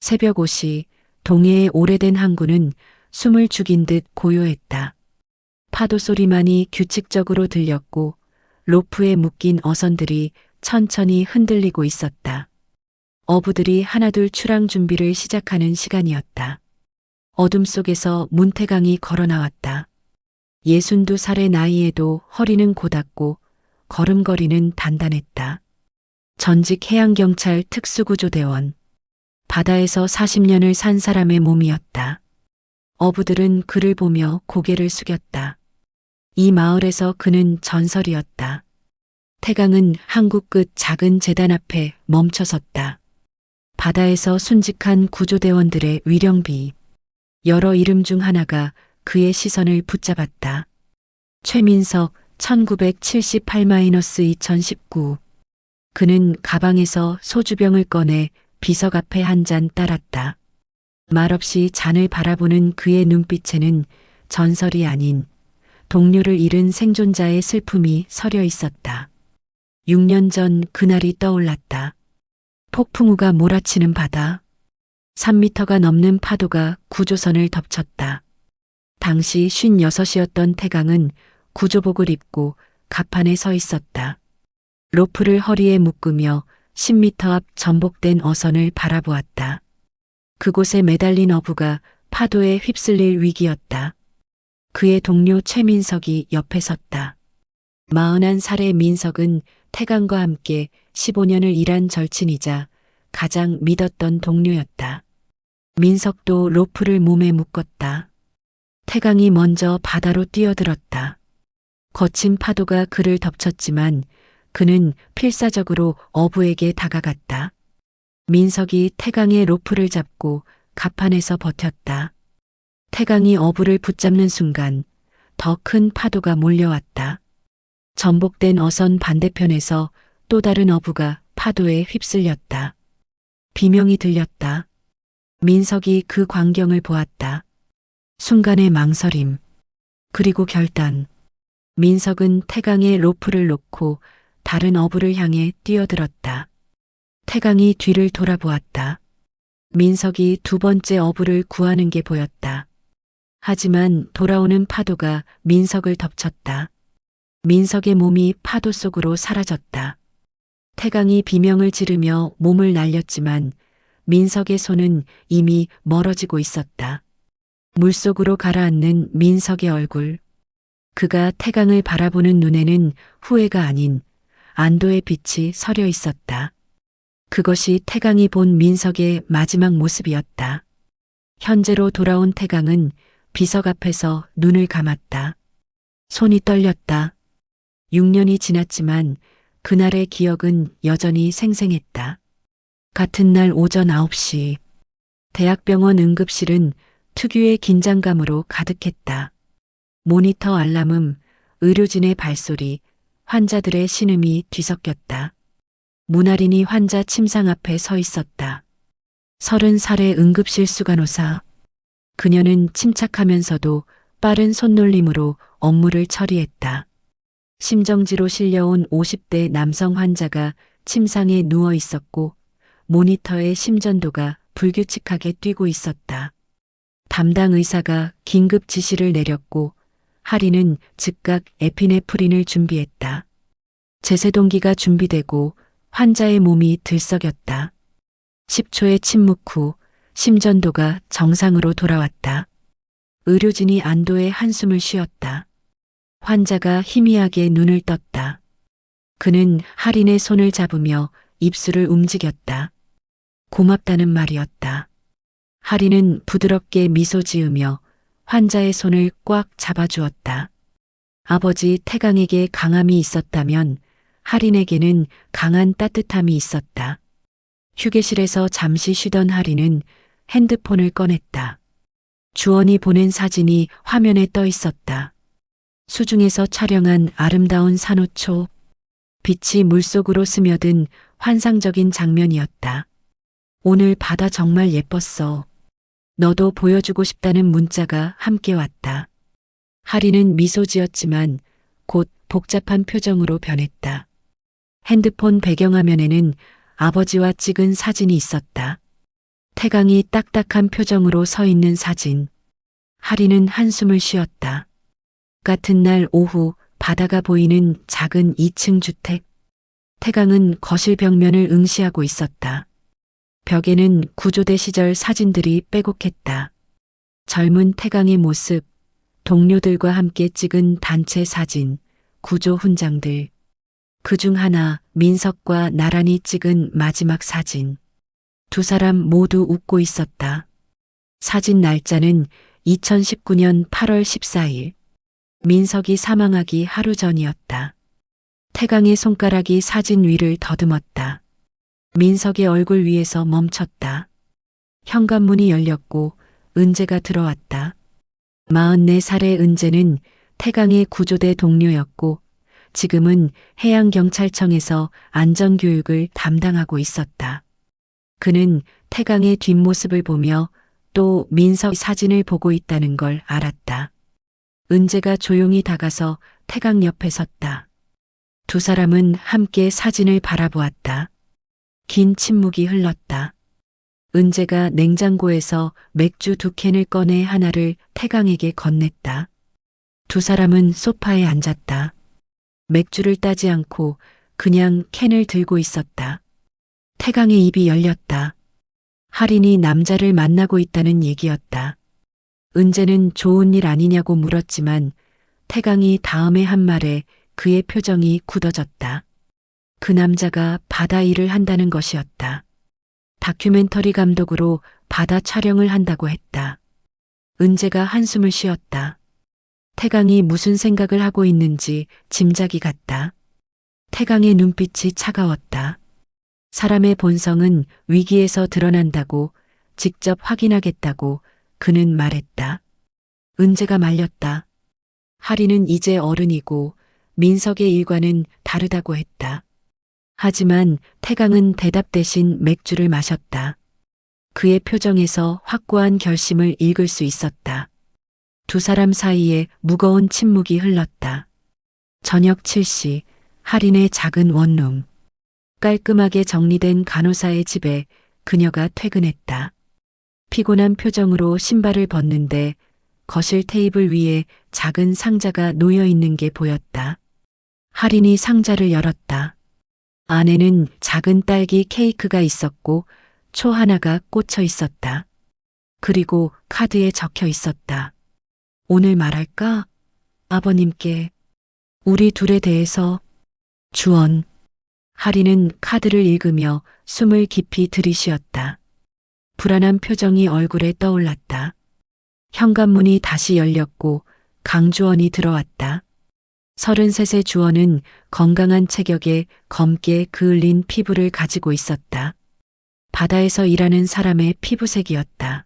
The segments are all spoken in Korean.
새벽 5시 동해의 오래된 항구는 숨을 죽인 듯 고요했다. 파도 소리만이 규칙적으로 들렸고 로프에 묶인 어선들이 천천히 흔들리고 있었다. 어부들이 하나둘 출항 준비를 시작하는 시간이었다. 어둠 속에서 문태강이 걸어 나왔다. 62살의 나이에도 허리는 곧았고 걸음걸이는 단단했다. 전직 해양경찰 특수구조대원. 바다에서 40년을 산 사람의 몸이었다. 어부들은 그를 보며 고개를 숙였다. 이 마을에서 그는 전설이었다. 태강은 항구 끝 작은 제단 앞에 멈춰섰다. 바다에서 순직한 구조대원들의 위령비. 여러 이름 중 하나가 그의 시선을 붙잡았다. 최민석 1978-2019. 그는 가방에서 소주병을 꺼내 비석 앞에 한 잔 따랐다. 말없이 잔을 바라보는 그의 눈빛에는 전설이 아닌 동료를 잃은 생존자의 슬픔이 서려 있었다. 6년 전 그날이 떠올랐다. 폭풍우가 몰아치는 바다. 3미터가 넘는 파도가 구조선을 덮쳤다. 당시 56이었던 태강은 구조복을 입고 갑판에 서 있었다. 로프를 허리에 묶으며 10미터 앞 전복된 어선을 바라보았다. 그곳에 매달린 어부가 파도에 휩쓸릴 위기였다. 그의 동료 최민석이 옆에 섰다. 41살의 민석은 태강과 함께 15년을 일한 절친이자 가장 믿었던 동료였다. 민석도 로프를 몸에 묶었다. 태강이 먼저 바다로 뛰어들었다. 거친 파도가 그를 덮쳤지만 그는 필사적으로 어부에게 다가갔다. 민석이 태강의 로프를 잡고 갑판에서 버텼다. 태강이 어부를 붙잡는 순간 더 큰 파도가 몰려왔다. 전복된 어선 반대편에서 또 다른 어부가 파도에 휩쓸렸다. 비명이 들렸다. 민석이 그 광경을 보았다. 순간의 망설임, 그리고 결단. 민석은 태강의 로프를 놓고 다른 어부를 향해 뛰어들었다. 태강이 뒤를 돌아보았다. 민석이 두 번째 어부를 구하는 게 보였다. 하지만 돌아오는 파도가 민석을 덮쳤다. 민석의 몸이 파도 속으로 사라졌다. 태강이 비명을 지르며 몸을 날렸지만 민석의 손은 이미 멀어지고 있었다. 물속으로 가라앉는 민석의 얼굴. 그가 태강을 바라보는 눈에는 후회가 아닌 안도의 빛이 서려 있었다. 그것이 태강이 본 민석의 마지막 모습이었다. 현재로 돌아온 태강은 비석 앞에서 눈을 감았다. 손이 떨렸다. 6년이 지났지만 그날의 기억은 여전히 생생했다. 같은 날 오전 9시 대학병원 응급실은 특유의 긴장감으로 가득했다. 모니터 알람음, 의료진의 발소리, 환자들의 신음이 뒤섞였다. 문아린이 환자 침상 앞에 서 있었다. 30살의 응급실 수간호사. 그녀는 침착하면서도 빠른 손놀림으로 업무를 처리했다. 심정지로 실려온 50대 남성 환자가 침상에 누워 있었고 모니터의 심전도가 불규칙하게 뛰고 있었다. 담당 의사가 긴급 지시를 내렸고 하리는 즉각 에피네프린을 준비했다. 제세동기가 준비되고 환자의 몸이 들썩였다. 10초의 침묵 후 심전도가 정상으로 돌아왔다. 의료진이 안도의 한숨을 쉬었다. 환자가 희미하게 눈을 떴다. 그는 하린의 손을 잡으며 입술을 움직였다. 고맙다는 말이었다. 하린은 부드럽게 미소 지으며 환자의 손을 꽉 잡아주었다. 아버지 태강에게 강함이 있었다면 하린에게는 강한 따뜻함이 있었다. 휴게실에서 잠시 쉬던 하린은 핸드폰을 꺼냈다. 주원이 보낸 사진이 화면에 떠 있었다. 수중에서 촬영한 아름다운 산호초. 빛이 물속으로 스며든 환상적인 장면이었다. 오늘 바다 정말 예뻤어. 너도 보여주고 싶다는 문자가 함께 왔다. 하리는 미소 지었지만 곧 복잡한 표정으로 변했다. 핸드폰 배경화면에는 아버지와 찍은 사진이 있었다. 태강이 딱딱한 표정으로 서 있는 사진. 하리는 한숨을 쉬었다. 같은 날 오후 바다가 보이는 작은 2층 주택. 태강은 거실 벽면을 응시하고 있었다. 벽에는 구조대 시절 사진들이 빼곡했다. 젊은 태강의 모습, 동료들과 함께 찍은 단체 사진, 구조 훈장들. 그중 하나 민석과 나란히 찍은 마지막 사진. 두 사람 모두 웃고 있었다. 사진 날짜는 2019년 8월 14일. 민석이 사망하기 하루 전이었다. 태강의 손가락이 사진 위를 더듬었다. 민석의 얼굴 위에서 멈췄다. 현관문이 열렸고 은재가 들어왔다. 44살의 은재는 태강의 구조대 동료였고 지금은 해양경찰청에서 안전교육을 담당하고 있었다. 그는 태강의 뒷모습을 보며 또 민석 사진을 보고 있다는 걸 알았다. 은재가 조용히 다가서 태강 옆에 섰다. 두 사람은 함께 사진을 바라보았다. 긴 침묵이 흘렀다. 은재가 냉장고에서 맥주 2캔을 꺼내 하나를 태강에게 건넸다. 두 사람은 소파에 앉았다. 맥주를 따지 않고 그냥 캔을 들고 있었다. 태강의 입이 열렸다. 할인이 남자를 만나고 있다는 얘기였다. 은재는 좋은 일 아니냐고 물었지만 태강이 다음에 한 말에 그의 표정이 굳어졌다. 그 남자가 바다 일을 한다는 것이었다. 다큐멘터리 감독으로 바다 촬영을 한다고 했다. 은재가 한숨을 쉬었다. 태강이 무슨 생각을 하고 있는지 짐작이 갔다. 태강의 눈빛이 차가웠다. 사람의 본성은 위기에서 드러난다고 직접 확인하겠다고 그는 말했다. 은재가 말렸다. 하리는 이제 어른이고 민석의 일과는 다르다고 했다. 하지만 태강은 대답 대신 맥주를 마셨다. 그의 표정에서 확고한 결심을 읽을 수 있었다. 두 사람 사이에 무거운 침묵이 흘렀다. 저녁 7시 할인의 작은 원룸. 깔끔하게 정리된 간호사의 집에 그녀가 퇴근했다. 피곤한 표정으로 신발을 벗는데 거실 테이블 위에 작은 상자가 놓여 있는 게 보였다. 할인이 상자를 열었다. 안에는 작은 딸기 케이크가 있었고 초 하나가 꽂혀 있었다. 그리고 카드에 적혀 있었다. 오늘 말할까? 아버님께. 우리 둘에 대해서. 주원. 할인은 카드를 읽으며 숨을 깊이 들이쉬었다. 불안한 표정이 얼굴에 떠올랐다. 현관문이 다시 열렸고 강주원이 들어왔다. 33세 주원은 건강한 체격에 검게 그을린 피부를 가지고 있었다. 바다에서 일하는 사람의 피부색이었다.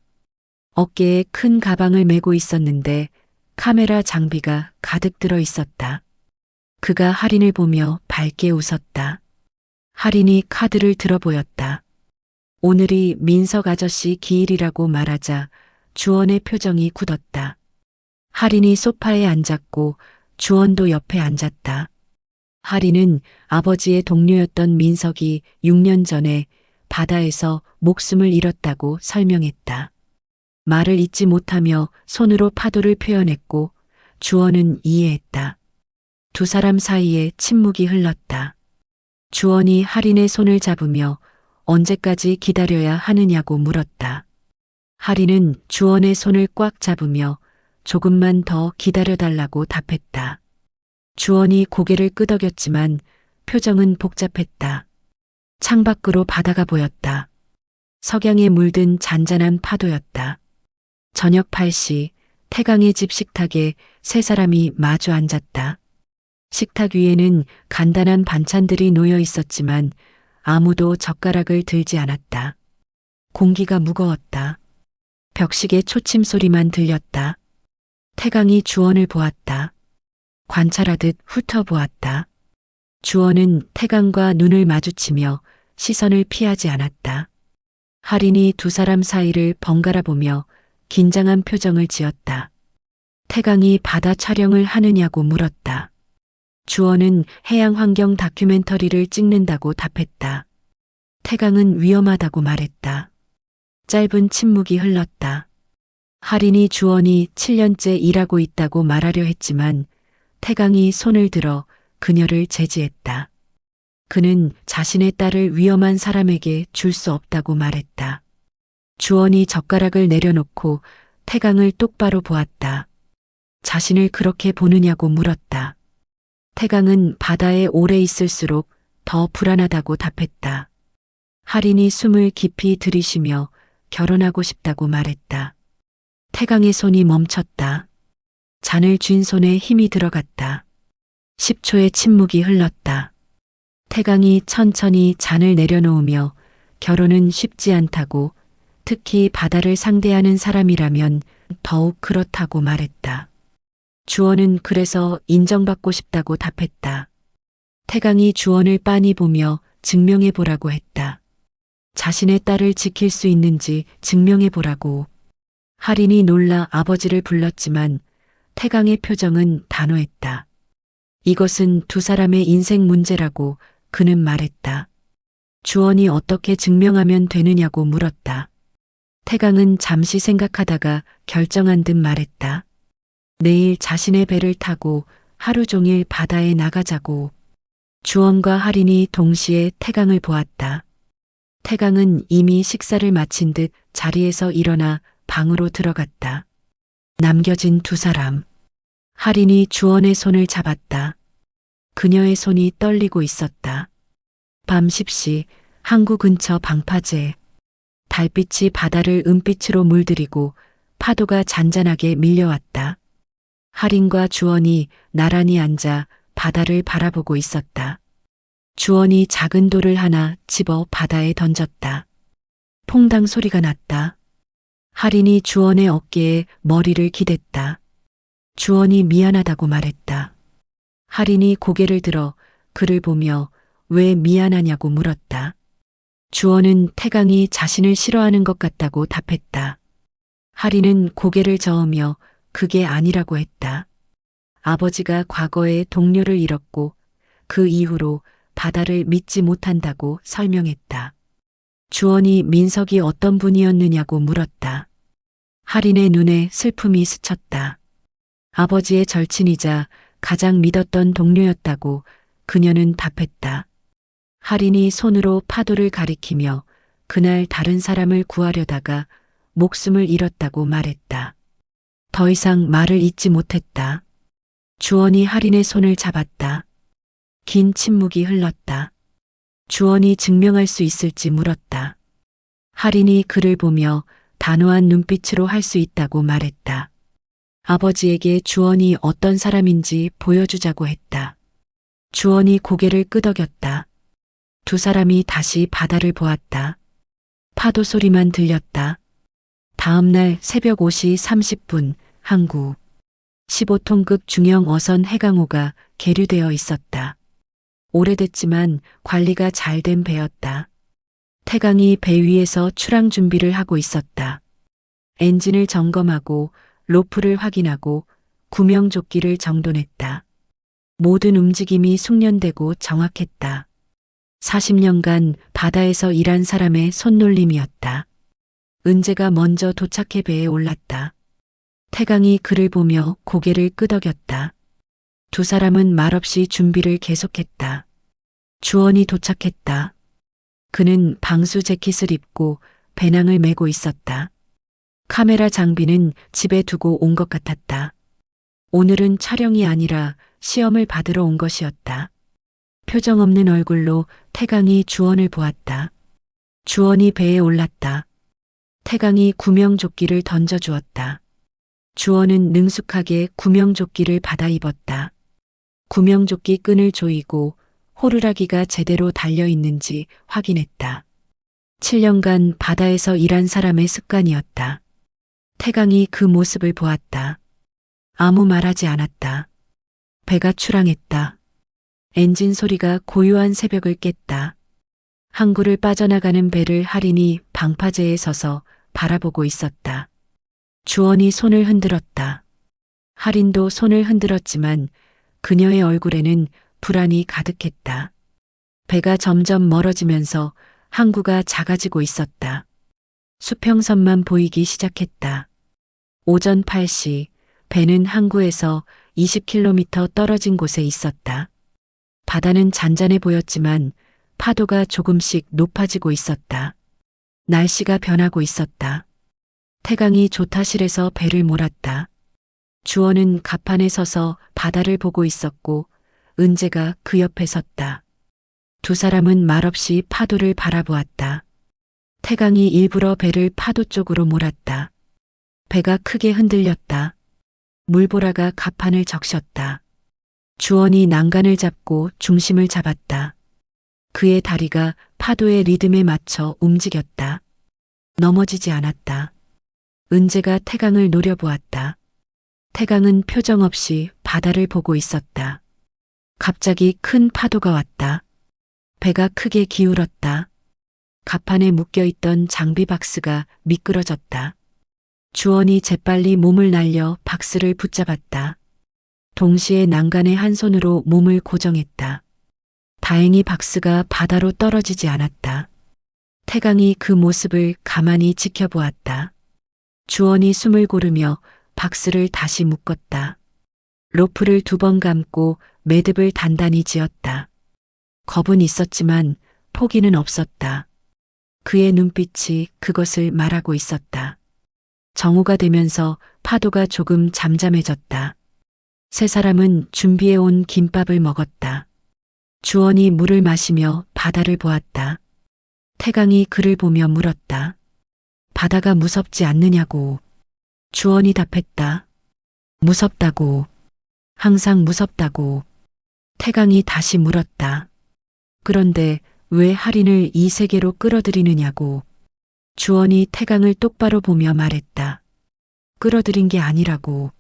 어깨에 큰 가방을 메고 있었는데 카메라 장비가 가득 들어 있었다. 그가 할인을 보며 밝게 웃었다. 할인이 카드를 들어 보였다. 오늘이 민석 아저씨 기일이라고 말하자 주원의 표정이 굳었다. 할인이 소파에 앉았고 주원도 옆에 앉았다. 할인은 아버지의 동료였던 민석이 6년 전에 바다에서 목숨을 잃었다고 설명했다. 말을 잇지 못하며 손으로 파도를 표현했고 주원은 이해했다. 두 사람 사이에 침묵이 흘렀다. 주원이 할인의 손을 잡으며 언제까지 기다려야 하느냐고 물었다. 할인은 주원의 손을 꽉 잡으며 조금만 더 기다려달라고 답했다. 주원이 고개를 끄덕였지만 표정은 복잡했다. 창밖으로 바다가 보였다. 석양에 물든 잔잔한 파도였다. 저녁 8시 태강의 집 식탁에 세 사람이 마주 앉았다. 식탁 위에는 간단한 반찬들이 놓여 있었지만 아무도 젓가락을 들지 않았다. 공기가 무거웠다. 벽식의 초침 소리만 들렸다. 태강이 주원을 보았다. 관찰하듯 훑어보았다. 주원은 태강과 눈을 마주치며 시선을 피하지 않았다. 할인이 두 사람 사이를 번갈아 보며 긴장한 표정을 지었다. 태강이 바다 촬영을 하느냐고 물었다. 주원은 해양환경 다큐멘터리를 찍는다고 답했다. 태강은 위험하다고 말했다. 짧은 침묵이 흘렀다. 할인이 주원이 7년째 일하고 있다고 말하려 했지만 태강이 손을 들어 그녀를 제지했다. 그는 자신의 딸을 위험한 사람에게 줄 수 없다고 말했다. 주원이 젓가락을 내려놓고 태강을 똑바로 보았다. 자신을 그렇게 보느냐고 물었다. 태강은 바다에 오래 있을수록 더 불안하다고 답했다. 할인이 숨을 깊이 들이쉬며 결혼하고 싶다고 말했다. 태강의 손이 멈췄다. 잔을 쥔 손에 힘이 들어갔다. 10초의 침묵이 흘렀다. 태강이 천천히 잔을 내려놓으며 결혼은 쉽지 않다고, 특히 바다를 상대하는 사람이라면 더욱 그렇다고 말했다. 주원은 그래서 인정받고 싶다고 답했다. 태강이 주원을 빤히 보며 증명해 보라고 했다. 자신의 딸을 지킬 수 있는지 증명해 보라고. 할인이 놀라 아버지를 불렀지만 태강의 표정은 단호했다. 이것은 두 사람의 인생 문제라고 그는 말했다. 주원이 어떻게 증명하면 되느냐고 물었다. 태강은 잠시 생각하다가 결정한 듯 말했다. 내일 자신의 배를 타고 하루 종일 바다에 나가자고. 주원과 할인이 동시에 태강을 보았다. 태강은 이미 식사를 마친 듯 자리에서 일어나 방으로 들어갔다. 남겨진 두 사람. 할인이 주원의 손을 잡았다. 그녀의 손이 떨리고 있었다. 밤 10시 항구 근처 방파제. 달빛이 바다를 은빛으로 물들이고 파도가 잔잔하게 밀려왔다. 할인과 주원이 나란히 앉아 바다를 바라보고 있었다. 주원이 작은 돌을 하나 집어 바다에 던졌다. 퐁당 소리가 났다. 할인이 주원의 어깨에 머리를 기댔다. 주원이 미안하다고 말했다. 할인이 고개를 들어 그를 보며 왜 미안하냐고 물었다. 주원은 태강이 자신을 싫어하는 것 같다고 답했다. 할인은 고개를 저으며 그게 아니라고 했다. 아버지가 과거에 동료를 잃었고 그 이후로 바다를 믿지 못한다고 설명했다. 주원이 민석이 어떤 분이었느냐고 물었다. 할인의 눈에 슬픔이 스쳤다. 아버지의 절친이자 가장 믿었던 동료였다고 그녀는 답했다. 할인이 손으로 파도를 가리키며 그날 다른 사람을 구하려다가 목숨을 잃었다고 말했다. 더 이상 말을 잇지 못했다. 주원이 할인의 손을 잡았다. 긴 침묵이 흘렀다. 주원이 증명할 수 있을지 물었다. 할인이 그를 보며 단호한 눈빛으로 할 수 있다고 말했다. 아버지에게 주원이 어떤 사람인지 보여주자고 했다. 주원이 고개를 끄덕였다. 두 사람이 다시 바다를 보았다. 파도 소리만 들렸다. 다음 날 새벽 5시 30분 항구 15톤급 중형 어선 해강호가 계류되어 있었다. 오래됐지만 관리가 잘 된 배였다. 태강이 배 위에서 출항 준비를 하고 있었다. 엔진을 점검하고 로프를 확인하고 구명조끼를 정돈했다. 모든 움직임이 숙련되고 정확했다. 40년간 바다에서 일한 사람의 손놀림이었다. 은재가 먼저 도착해 배에 올랐다. 태강이 그를 보며 고개를 끄덕였다. 두 사람은 말없이 준비를 계속했다. 주원이 도착했다. 그는 방수 재킷을 입고 배낭을 메고 있었다. 카메라 장비는 집에 두고 온 것 같았다. 오늘은 촬영이 아니라 시험을 받으러 온 것이었다. 표정 없는 얼굴로 태강이 주원을 보았다. 주원이 배에 올랐다. 태강이 구명조끼를 던져주었다. 주원은 능숙하게 구명조끼를 받아 입었다. 구명조끼 끈을 조이고 호루라기가 제대로 달려 있는지 확인했다. 7년간 바다에서 일한 사람의 습관이었다. 태강이 그 모습을 보았다. 아무 말하지 않았다. 배가 출항했다. 엔진 소리가 고요한 새벽을 깼다. 항구를 빠져나가는 배를 할인이 방파제에 서서 바라보고 있었다. 주원이 손을 흔들었다. 할인도 손을 흔들었지만 그녀의 얼굴에는 불안이 가득했다. 배가 점점 멀어지면서 항구가 작아지고 있었다. 수평선만 보이기 시작했다. 오전 8시 배는 항구에서 20km 떨어진 곳에 있었다. 바다는 잔잔해 보였지만 파도가 조금씩 높아지고 있었다. 날씨가 변하고 있었다. 태강이 조타실에서 배를 몰았다. 주원은 갑판에 서서 바다를 보고 있었고 은재가 그 옆에 섰다. 두 사람은 말없이 파도를 바라보았다. 태강이 일부러 배를 파도 쪽으로 몰았다. 배가 크게 흔들렸다. 물보라가 갑판을 적셨다. 주원이 난간을 잡고 중심을 잡았다. 그의 다리가 파도의 리듬에 맞춰 움직였다. 넘어지지 않았다. 은재가 태강을 노려보았다. 태강은 표정 없이 바다를 보고 있었다. 갑자기 큰 파도가 왔다. 배가 크게 기울었다. 갑판에 묶여있던 장비 박스가 미끄러졌다. 주원이 재빨리 몸을 날려 박스를 붙잡았다. 동시에 난간에 한 손으로 몸을 고정했다. 다행히 박스가 바다로 떨어지지 않았다. 태강이 그 모습을 가만히 지켜보았다. 주원이 숨을 고르며 박스를 다시 묶었다. 로프를 2번 감고 매듭을 단단히 지었다. 겁은 있었지만 포기는 없었다. 그의 눈빛이 그것을 말하고 있었다. 정오가 되면서 파도가 조금 잠잠해졌다. 세 사람은 준비해온 김밥을 먹었다. 주원이 물을 마시며 바다를 보았다. 태강이 그를 보며 물었다. 바다가 무섭지 않느냐고. 주원이 답했다. 무섭다고. 항상 무섭다고. 태강이 다시 물었다. 그런데 왜 할인을 이 세계로 끌어들이느냐고. 주원이 태강을 똑바로 보며 말했다. 끌어들인 게 아니라고.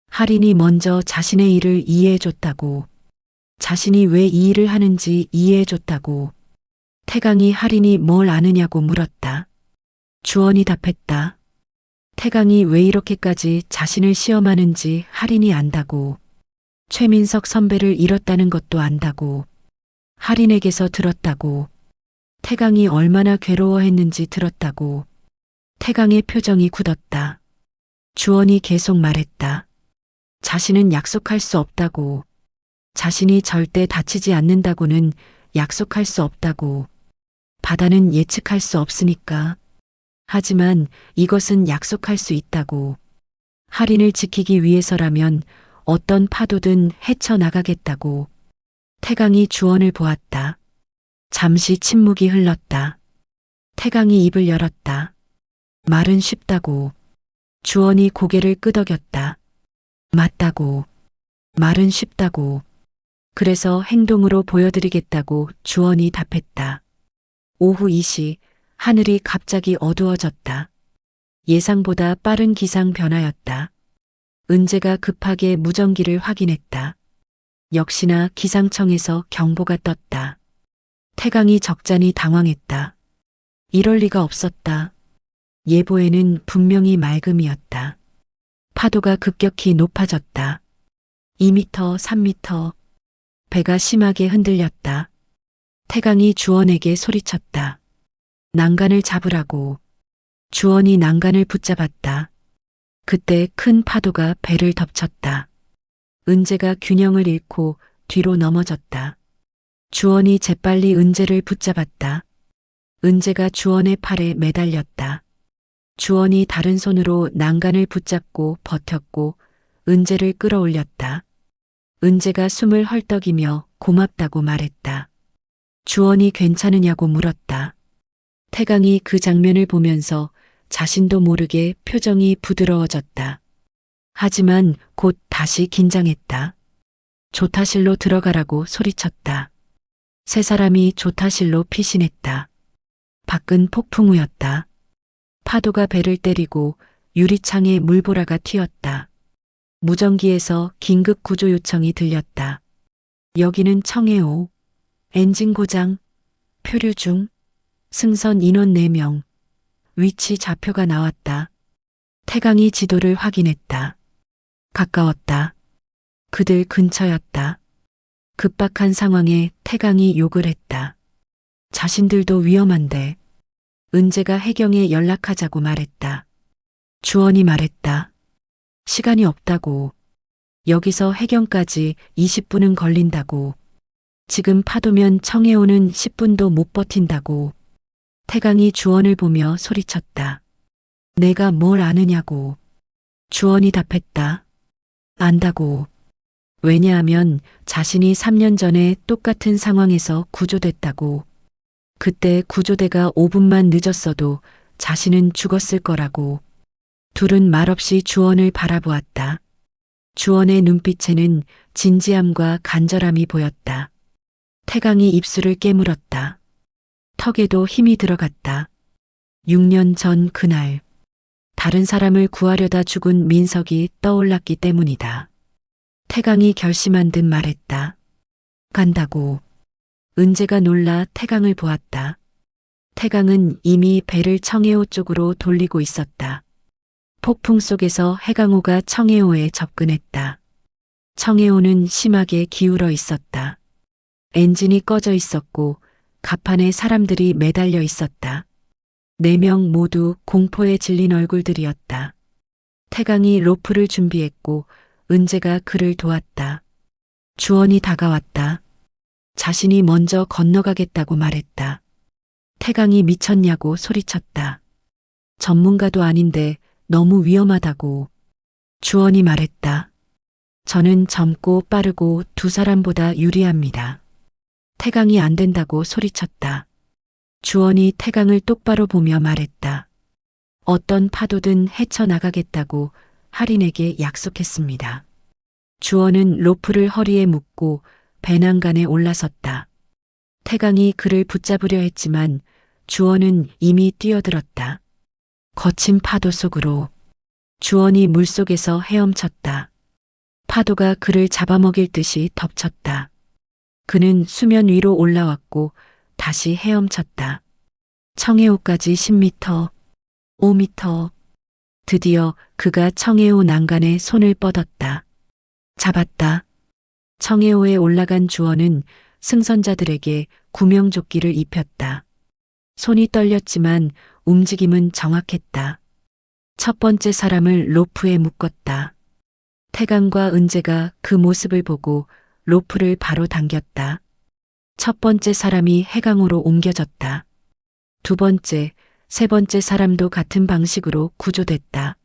할인이 먼저 자신의 일을 이해해줬다고. 자신이 왜 이 일을 하는지 이해해줬다고. 태강이 할인이 뭘 아느냐고 물었다. 주원이 답했다. 태강이 왜 이렇게까지 자신을 시험하는지 할인이 안다고. 최민석 선배를 잃었다는 것도 안다고. 할인에게서 들었다고. 태강이 얼마나 괴로워했는지 들었다고. 태강의 표정이 굳었다. 주원이 계속 말했다. 자신은 약속할 수 없다고. 자신이 절대 다치지 않는다고는 약속할 수 없다고. 바다는 예측할 수 없으니까. 하지만 이것은 약속할 수 있다고. 할인을 지키기 위해서라면 어떤 파도든 헤쳐나가겠다고. 태강이 주원을 보았다. 잠시 침묵이 흘렀다. 태강이 입을 열었다. 말은 쉽다고. 주원이 고개를 끄덕였다. 맞다고. 말은 쉽다고. 그래서 행동으로 보여드리겠다고 주원이 답했다. 오후 2시 하늘이 갑자기 어두워졌다. 예상보다 빠른 기상 변화였다. 은재가 급하게 무전기를 확인했다. 역시나 기상청에서 경보가 떴다. 태강이 적잖이 당황했다. 이럴 리가 없었다. 예보에는 분명히 맑음이었다. 파도가 급격히 높아졌다. 2m, 3m. 배가 심하게 흔들렸다. 태강이 주원에게 소리쳤다. 난간을 잡으라고. 주원이 난간을 붙잡았다. 그때 큰 파도가 배를 덮쳤다. 은재가 균형을 잃고 뒤로 넘어졌다. 주원이 재빨리 은재를 붙잡았다. 은재가 주원의 팔에 매달렸다. 주원이 다른 손으로 난간을 붙잡고 버텼고 은재를 끌어올렸다. 은재가 숨을 헐떡이며 고맙다고 말했다. 주원이 괜찮으냐고 물었다. 태강이 그 장면을 보면서 자신도 모르게 표정이 부드러워졌다. 하지만 곧 다시 긴장했다. 조타실로 들어가라고 소리쳤다. 세 사람이 조타실로 피신했다. 밖은 폭풍우였다. 파도가 배를 때리고 유리창에 물보라가 튀었다. 무전기에서 긴급 구조 요청이 들렸다. 여기는 청해오. 엔진 고장. 표류 중. 승선 인원 4명. 위치 좌표가 나왔다. 태강이 지도를 확인했다. 가까웠다. 그들 근처였다. 급박한 상황에 태강이 욕을 했다. 자신들도 위험한데. 은재가 혜경에 연락하자고 말했다. 주원이 말했다. 시간이 없다고. 여기서 혜경까지 20분은 걸린다고. 지금 파도면 청해오는 10분도 못 버틴다고. 태강이 주원을 보며 소리쳤다. 내가 뭘 아느냐고. 주원이 답했다. 안다고. 왜냐하면 자신이 3년 전에 똑같은 상황에서 구조됐다고. 그때 구조대가 5분만 늦었어도 자신은 죽었을 거라고. 둘은 말없이 주원을 바라보았다. 주원의 눈빛에는 진지함과 간절함이 보였다. 태강이 입술을 깨물었다. 턱에도 힘이 들어갔다. 6년 전 그날 다른 사람을 구하려다 죽은 민석이 떠올랐기 때문이다. 태강이 결심한 듯 말했다. 간다고. 은재가 놀라 태강을 보았다. 태강은 이미 배를 청해오 쪽으로 돌리고 있었다. 폭풍 속에서 해강호가 청해오에 접근했다. 청해오는 심하게 기울어 있었다. 엔진이 꺼져 있었고 갑판에 사람들이 매달려 있었다. 4명 모두 공포에 질린 얼굴들이었다. 태강이 로프를 준비했고 은재가 그를 도왔다. 주원이 다가왔다. 자신이 먼저 건너가겠다고 말했다. 태강이 미쳤냐고 소리쳤다. 전문가도 아닌데 너무 위험하다고. 주원이 말했다. 저는 젊고 빠르고 두 사람보다 유리합니다. 태강이 안 된다고 소리쳤다. 주원이 태강을 똑바로 보며 말했다. 어떤 파도든 헤쳐나가겠다고 할인에게 약속했습니다. 주원은 로프를 허리에 묶고 배낭간에 올라섰다. 태강이 그를 붙잡으려 했지만 주원은 이미 뛰어들었다. 거친 파도 속으로. 주원이 물속에서 헤엄쳤다. 파도가 그를 잡아먹일 듯이 덮쳤다. 그는 수면 위로 올라왔고 다시 헤엄쳤다. 청해오까지 10m, 5m. 드디어 그가 청해오 난간에 손을 뻗었다. 잡았다. 청해오에 올라간 주원은 승선자들에게 구명조끼를 입혔다. 손이 떨렸지만 움직임은 정확했다. 첫 번째 사람을 로프에 묶었다. 태강과 은재가 그 모습을 보고 로프를 바로 당겼다. 첫 번째 사람이 해강으로 옮겨졌다. 두 번째, 세 번째 사람도 같은 방식으로 구조됐다.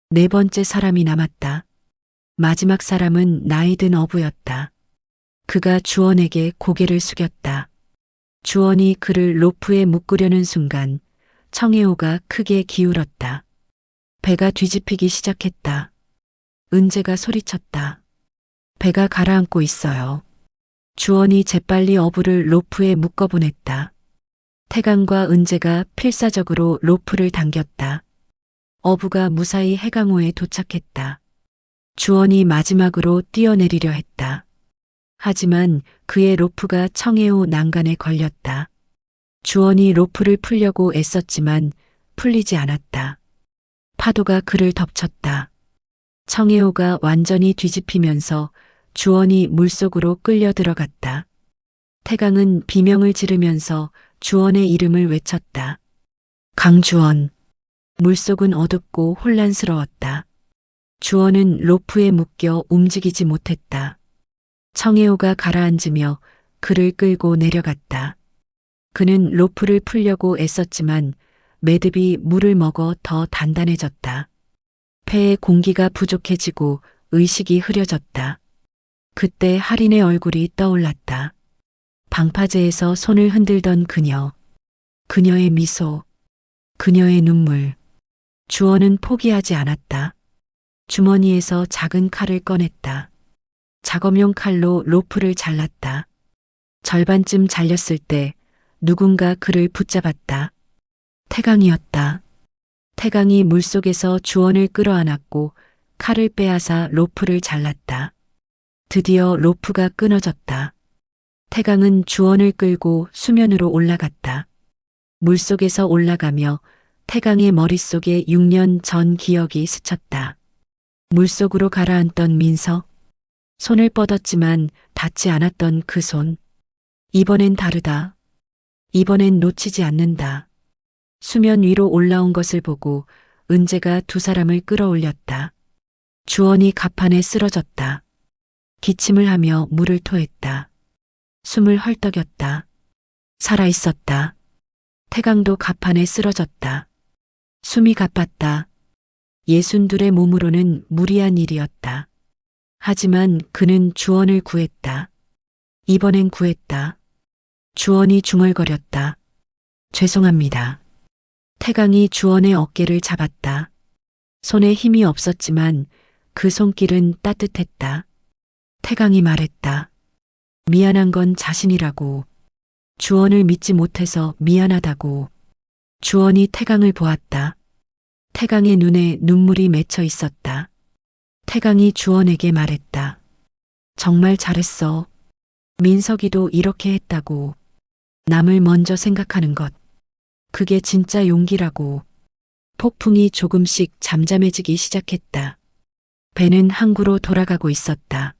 네 번째 사람이 남았다. 마지막 사람은 나이 든 어부였다. 그가 주원에게 고개를 숙였다. 주원이 그를 로프에 묶으려는 순간 청해오가 크게 기울었다. 배가 뒤집히기 시작했다. 은재가 소리쳤다. 배가 가라앉고 있어요. 주원이 재빨리 어부를 로프에 묶어보냈다. 태강과 은재가 필사적으로 로프를 당겼다. 어부가 무사히 해강호에 도착했다. 주원이 마지막으로 뛰어내리려 했다. 하지만 그의 로프가 청해오 난간에 걸렸다. 주원이 로프를 풀려고 애썼지만 풀리지 않았다. 파도가 그를 덮쳤다. 청해오가 완전히 뒤집히면서 주원이 물속으로 끌려 들어갔다. 태강은 비명을 지르면서 주원의 이름을 외쳤다. 강주원. 물속은 어둡고 혼란스러웠다. 주원은 로프에 묶여 움직이지 못했다. 청해오가 가라앉으며 그를 끌고 내려갔다. 그는 로프를 풀려고 애썼지만 매듭이 물을 먹어 더 단단해졌다. 폐에 공기가 부족해지고 의식이 흐려졌다. 그때 할인의 얼굴이 떠올랐다. 방파제에서 손을 흔들던 그녀. 그녀의 미소. 그녀의 눈물. 주원은 포기하지 않았다. 주머니에서 작은 칼을 꺼냈다. 작업용 칼로 로프를 잘랐다. 절반쯤 잘렸을 때 누군가 그를 붙잡았다. 태강이었다. 태강이 물속에서 주원을 끌어안았고 칼을 빼앗아 로프를 잘랐다. 드디어 로프가 끊어졌다. 태강은 주원을 끌고 수면으로 올라갔다. 물속에서 올라가며 태강의 머릿속에 6년 전 기억이 스쳤다. 물속으로 가라앉던 민석. 손을 뻗었지만 닿지 않았던 그 손. 이번엔 다르다. 이번엔 놓치지 않는다. 수면 위로 올라온 것을 보고 은재가 두 사람을 끌어올렸다. 주원이 갑판에 쓰러졌다. 기침을 하며 물을 토했다. 숨을 헐떡였다. 살아있었다. 태강도 갑판에 쓰러졌다. 숨이 가빴다. 62의 몸으로는 무리한 일이었다. 하지만 그는 주원을 구했다. 이번엔 구했다. 주원이 중얼거렸다. 죄송합니다. 태강이 주원의 어깨를 잡았다. 손에 힘이 없었지만 그 손길은 따뜻했다. 태강이 말했다. 미안한 건 자신이라고. 주원을 믿지 못해서 미안하다고. 주원이 태강을 보았다. 태강의 눈에 눈물이 맺혀 있었다. 태강이 주원에게 말했다. 정말 잘했어. 민석이도 이렇게 했다고. 남을 먼저 생각하는 것. 그게 진짜 용기라고. 폭풍이 조금씩 잠잠해지기 시작했다. 배는 항구로 돌아가고 있었다.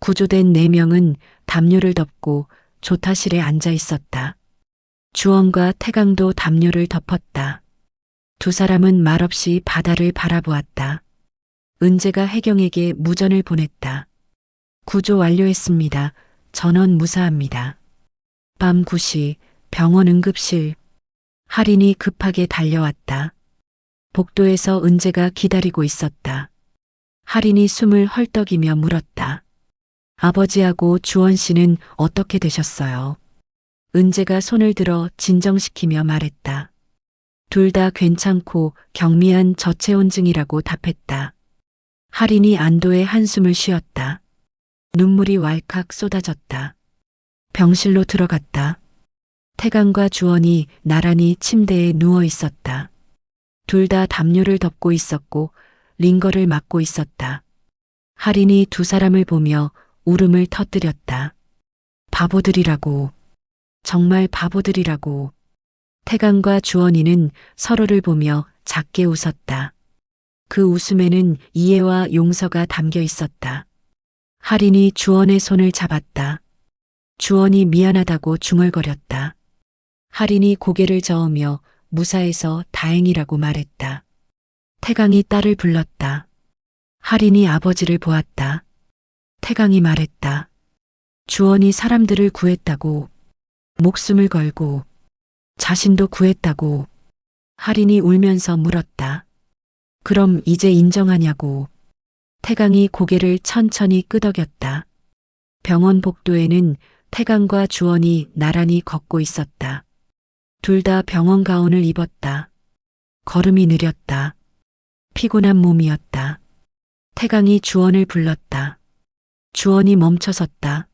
구조된 4명은 담요를 덮고 조타실에 앉아 있었다. 주원과 태강도 담요를 덮었다. 두 사람은 말없이 바다를 바라보았다. 은재가 혜경에게 무전을 보냈다. 구조 완료했습니다. 전원 무사합니다. 밤 9시 병원 응급실. 할인이 급하게 달려왔다. 복도에서 은재가 기다리고 있었다. 할인이 숨을 헐떡이며 물었다. 아버지하고 주원 씨는 어떻게 되셨어요? 은재가 손을 들어 진정시키며 말했다. 둘 다 괜찮고 경미한 저체온증이라고 답했다. 할인이 안도의 한숨을 쉬었다. 눈물이 왈칵 쏟아졌다. 병실로 들어갔다. 태강과 주원이 나란히 침대에 누워 있었다. 둘 다 담요를 덮고 있었고 링거를 맞고 있었다. 할인이 두 사람을 보며 울음을 터뜨렸다. 바보들이라고. 정말 바보들이라고. 태강과 주원이는 서로를 보며 작게 웃었다. 그 웃음에는 이해와 용서가 담겨 있었다. 할인이 주원의 손을 잡았다. 주원이 미안하다고 중얼거렸다. 할인이 고개를 저으며 무사해서 다행이라고 말했다. 태강이 딸을 불렀다. 할인이 아버지를 보았다. 태강이 말했다. 주원이 사람들을 구했다고. 목숨을 걸고. 자신도 구했다고. 할인이 울면서 물었다. 그럼 이제 인정하냐고. 태강이 고개를 천천히 끄덕였다. 병원 복도에는 태강과 주원이 나란히 걷고 있었다. 둘 다 병원 가운을 입었다. 걸음이 느렸다. 피곤한 몸이었다. 태강이 주원을 불렀다. 주원이 멈춰섰다.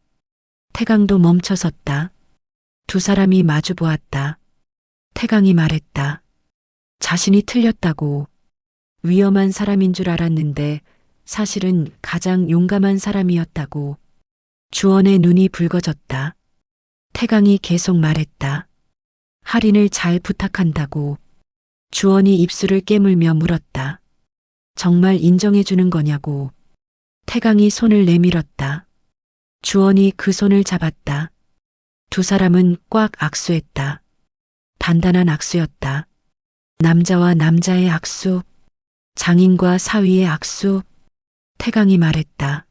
태강도 멈춰섰다. 두 사람이 마주 보았다. 태강이 말했다. 자신이 틀렸다고. 위험한 사람인 줄 알았는데 사실은 가장 용감한 사람이었다고. 주원의 눈이 붉어졌다. 태강이 계속 말했다. 할인을 잘 부탁한다고. 주원이 입술을 깨물며 물었다. 정말 인정해주는 거냐고. 태강이 손을 내밀었다. 주원이 그 손을 잡았다. 두 사람은 꽉 악수했다. 단단한 악수였다. 남자와 남자의 악수. 장인과 사위의 악수. 태강이 말했다.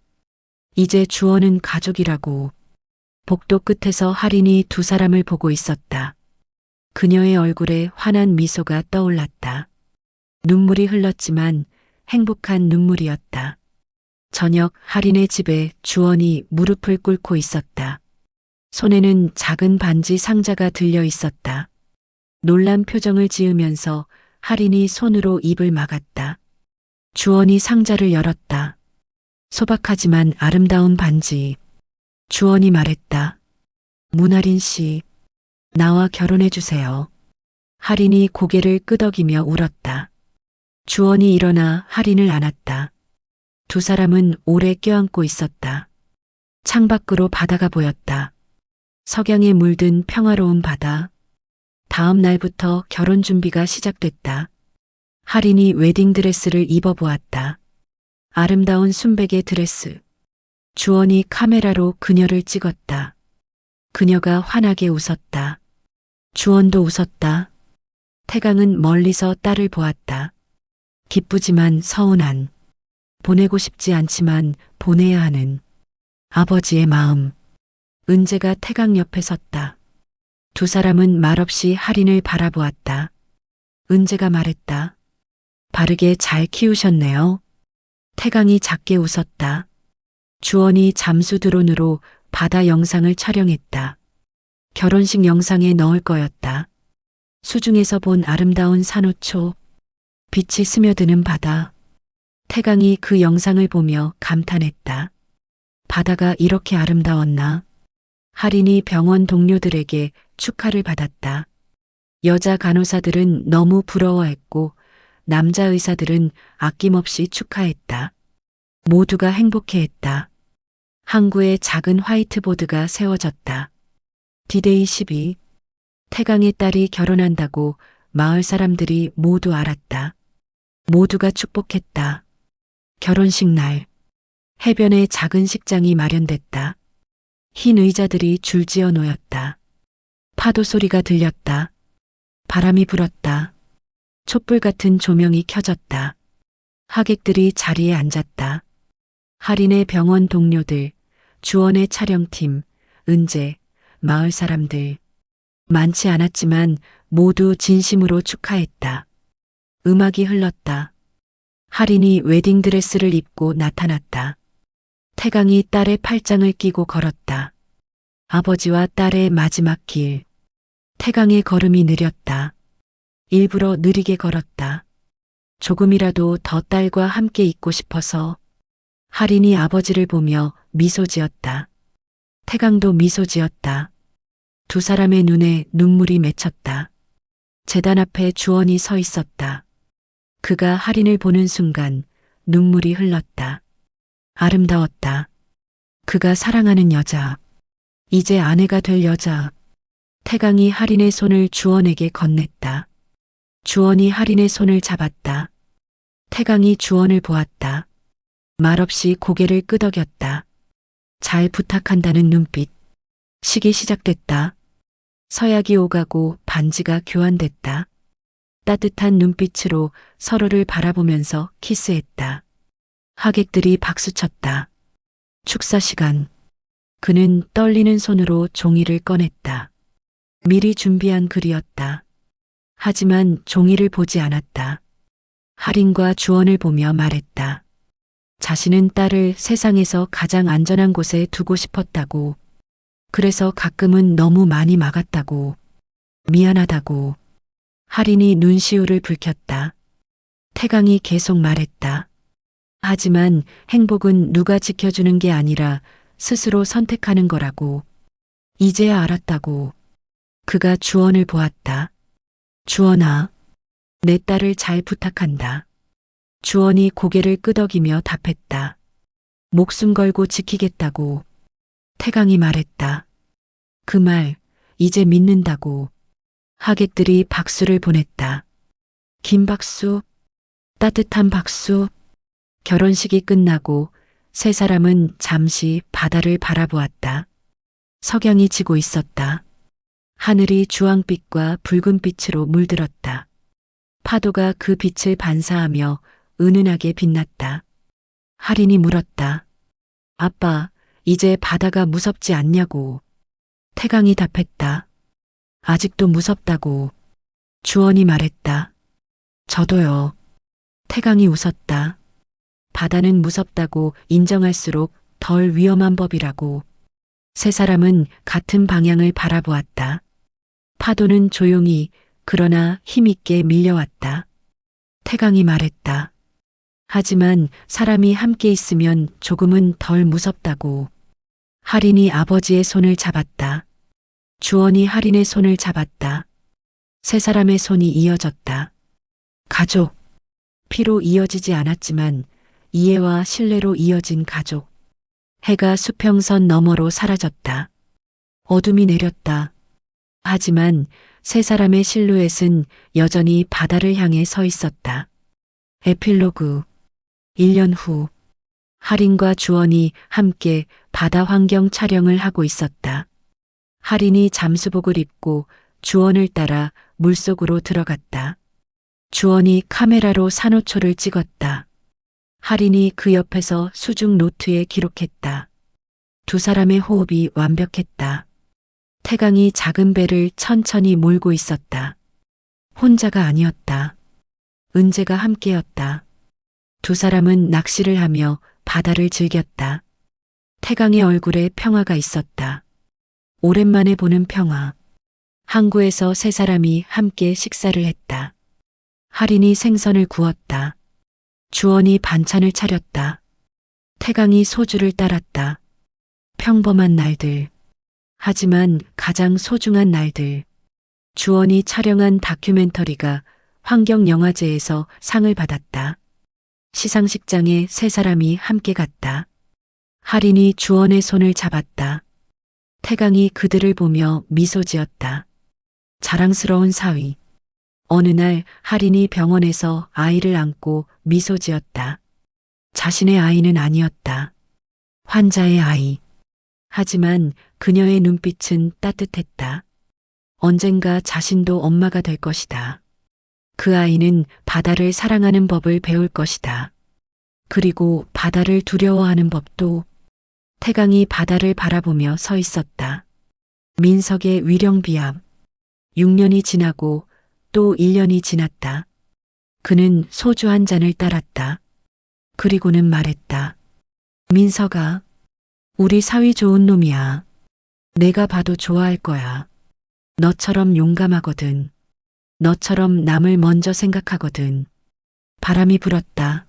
이제 주원은 가족이라고. 복도 끝에서 할인이 두 사람을 보고 있었다. 그녀의 얼굴에 환한 미소가 떠올랐다. 눈물이 흘렀지만 행복한 눈물이었다. 저녁 할인의 집에 주원이 무릎을 꿇고 있었다. 손에는 작은 반지 상자가 들려 있었다. 놀란 표정을 지으면서 할인이 손으로 입을 막았다. 주원이 상자를 열었다. 소박하지만 아름다운 반지. 주원이 말했다. 문할인 씨, 나와 결혼해 주세요. 할인이 고개를 끄덕이며 울었다. 주원이 일어나 할인을 안았다. 두 사람은 오래 껴안고 있었다. 창밖으로 바다가 보였다. 석양에 물든 평화로운 바다. 다음 날부터 결혼 준비가 시작됐다. 할인이 웨딩드레스를 입어보았다. 아름다운 순백의 드레스. 주원이 카메라로 그녀를 찍었다. 그녀가 환하게 웃었다. 주원도 웃었다. 태강은 멀리서 딸을 보았다. 기쁘지만 서운한, 보내고 싶지 않지만 보내야 하는 아버지의 마음. 은재가 태강 옆에 섰다. 두 사람은 말없이 할인을 바라보았다. 은재가 말했다. 바르게 잘 키우셨네요. 태강이 작게 웃었다. 주원이 잠수 드론으로 바다 영상을 촬영했다. 결혼식 영상에 넣을 거였다. 수중에서 본 아름다운 산호초, 빛이 스며드는 바다. 태강이 그 영상을 보며 감탄했다. 바다가 이렇게 아름다웠나? 할인이 병원 동료들에게 축하를 받았다. 여자 간호사들은 너무 부러워했고 남자 의사들은 아낌없이 축하했다. 모두가 행복해했다. 항구에 작은 화이트보드가 세워졌다. 디데이 12. 태강의 딸이 결혼한다고 마을 사람들이 모두 알았다. 모두가 축복했다. 결혼식 날, 해변에 작은 식장이 마련됐다. 흰 의자들이 줄지어 놓였다. 파도 소리가 들렸다. 바람이 불었다. 촛불 같은 조명이 켜졌다. 하객들이 자리에 앉았다. 할인의 병원 동료들, 주원의 촬영팀, 은재, 마을 사람들. 많지 않았지만 모두 진심으로 축하했다. 음악이 흘렀다. 할인이 웨딩드레스를 입고 나타났다. 태강이 딸의 팔짱을 끼고 걸었다. 아버지와 딸의 마지막 길. 태강의 걸음이 느렸다. 일부러 느리게 걸었다. 조금이라도 더 딸과 함께 있고 싶어서. 할인이 아버지를 보며 미소 지었다. 태강도 미소 지었다. 두 사람의 눈에 눈물이 맺혔다. 제단 앞에 주원이 서 있었다. 그가 할인을 보는 순간 눈물이 흘렀다. 아름다웠다. 그가 사랑하는 여자. 이제 아내가 될 여자. 태강이 할인의 손을 주원에게 건넸다. 주원이 할인의 손을 잡았다. 태강이 주원을 보았다. 말없이 고개를 끄덕였다. 잘 부탁한다는 눈빛. 식이 시작됐다. 서약이 오가고 반지가 교환됐다. 따뜻한 눈빛으로 서로를 바라보면서 키스했다. 하객들이 박수쳤다. 축사 시간. 그는 떨리는 손으로 종이를 꺼냈다. 미리 준비한 글이었다. 하지만 종이를 보지 않았다. 할인과 주원을 보며 말했다. 자신은 딸을 세상에서 가장 안전한 곳에 두고 싶었다고. 그래서 가끔은 너무 많이 막았다고. 미안하다고. 할인이 눈시울을 붉혔다. 태강이 계속 말했다. 하지만 행복은 누가 지켜주는 게 아니라 스스로 선택하는 거라고. 이제야 알았다고. 그가 주원을 보았다. 주원아, 내 딸을 잘 부탁한다. 주원이 고개를 끄덕이며 답했다. 목숨 걸고 지키겠다고. 태강이 말했다. 그 말, 이제 믿는다고. 하객들이 박수를 보냈다. 긴 박수, 따뜻한 박수. 결혼식이 끝나고 세 사람은 잠시 바다를 바라보았다. 석양이 지고 있었다. 하늘이 주황빛과 붉은빛으로 물들었다. 파도가 그 빛을 반사하며 은은하게 빛났다. 할인이 물었다. 아빠, 이제 바다가 무섭지 않냐고. 태강이 답했다. 아직도 무섭다고. 주원이 말했다. 저도요. 태강이 웃었다. 바다는 무섭다고 인정할수록 덜 위험한 법이라고. 세 사람은 같은 방향을 바라보았다. 파도는 조용히 그러나 힘있게 밀려왔다. 태강이 말했다. 하지만 사람이 함께 있으면 조금은 덜 무섭다고. 할인이 아버지의 손을 잡았다. 주원이 할인의 손을 잡았다. 세 사람의 손이 이어졌다. 가족. 피로 이어지지 않았지만 이해와 신뢰로 이어진 가족. 해가 수평선 너머로 사라졌다. 어둠이 내렸다. 하지만 세 사람의 실루엣은 여전히 바다를 향해 서 있었다. 에필로그. 1년 후. 할인과 주원이 함께 바다 환경 촬영을 하고 있었다. 할인이 잠수복을 입고 주원을 따라 물속으로 들어갔다. 주원이 카메라로 산호초를 찍었다. 할인이 그 옆에서 수중 노트에 기록했다. 두 사람의 호흡이 완벽했다. 태강이 작은 배를 천천히 몰고 있었다. 혼자가 아니었다. 은재가 함께였다. 두 사람은 낚시를 하며 바다를 즐겼다. 태강의 얼굴에 평화가 있었다. 오랜만에 보는 평화. 항구에서 세 사람이 함께 식사를 했다. 할인이 생선을 구웠다. 주원이 반찬을 차렸다. 태강이 소주를 따랐다. 평범한 날들. 하지만 가장 소중한 날들. 주원이 촬영한 다큐멘터리가 환경영화제에서 상을 받았다. 시상식장에 세 사람이 함께 갔다. 할인이 주원의 손을 잡았다. 태강이 그들을 보며 미소 지었다. 자랑스러운 사위. 어느 날 할인이 병원에서 아이를 안고 미소 지었다. 자신의 아이는 아니었다. 환자의 아이. 하지만 그녀의 눈빛은 따뜻했다. 언젠가 자신도 엄마가 될 것이다. 그 아이는 바다를 사랑하는 법을 배울 것이다. 그리고 바다를 두려워하는 법도. 태강이 바다를 바라보며 서 있었다. 민석의 위령비암. 6년이 지나고 또 1년이 지났다. 그는 소주 한 잔을 따랐다. 그리고는 말했다. 민석아, 우리 사위 좋은 놈이야. 내가 봐도 좋아할 거야. 너처럼 용감하거든. 너처럼 남을 먼저 생각하거든. 바람이 불었다.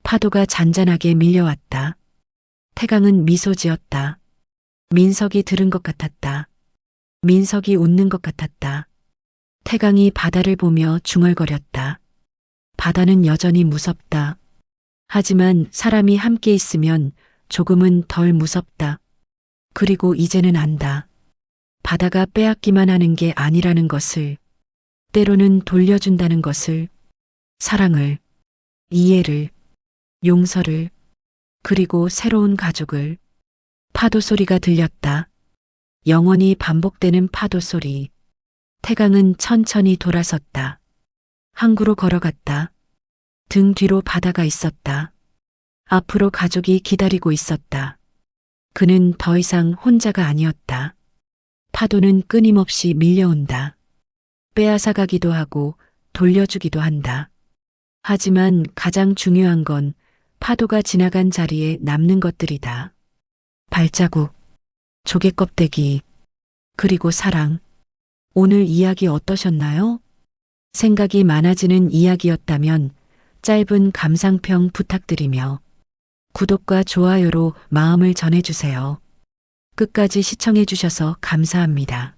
파도가 잔잔하게 밀려왔다. 태강은 미소 지었다. 민석이 들은 것 같았다. 민석이 웃는 것 같았다. 태강이 바다를 보며 중얼거렸다. 바다는 여전히 무섭다. 하지만 사람이 함께 있으면 조금은 덜 무섭다. 그리고 이제는 안다. 바다가 빼앗기만 하는 게 아니라는 것을, 때로는 돌려준다는 것을, 사랑을, 이해를, 용서를, 그리고 새로운 가족을. 파도 소리가 들렸다. 영원히 반복되는 파도 소리. 태강은 천천히 돌아섰다. 항구로 걸어갔다. 등 뒤로 바다가 있었다. 앞으로 가족이 기다리고 있었다. 그는 더 이상 혼자가 아니었다. 파도는 끊임없이 밀려온다. 빼앗아가기도 하고 돌려주기도 한다. 하지만 가장 중요한 건 파도가 지나간 자리에 남는 것들이다. 발자국, 조개 껍데기, 그리고 사랑. 오늘 이야기 어떠셨나요? 생각이 많아지는 이야기였다면 짧은 감상평 부탁드리며 구독과 좋아요로 마음을 전해주세요. 끝까지 시청해주셔서 감사합니다.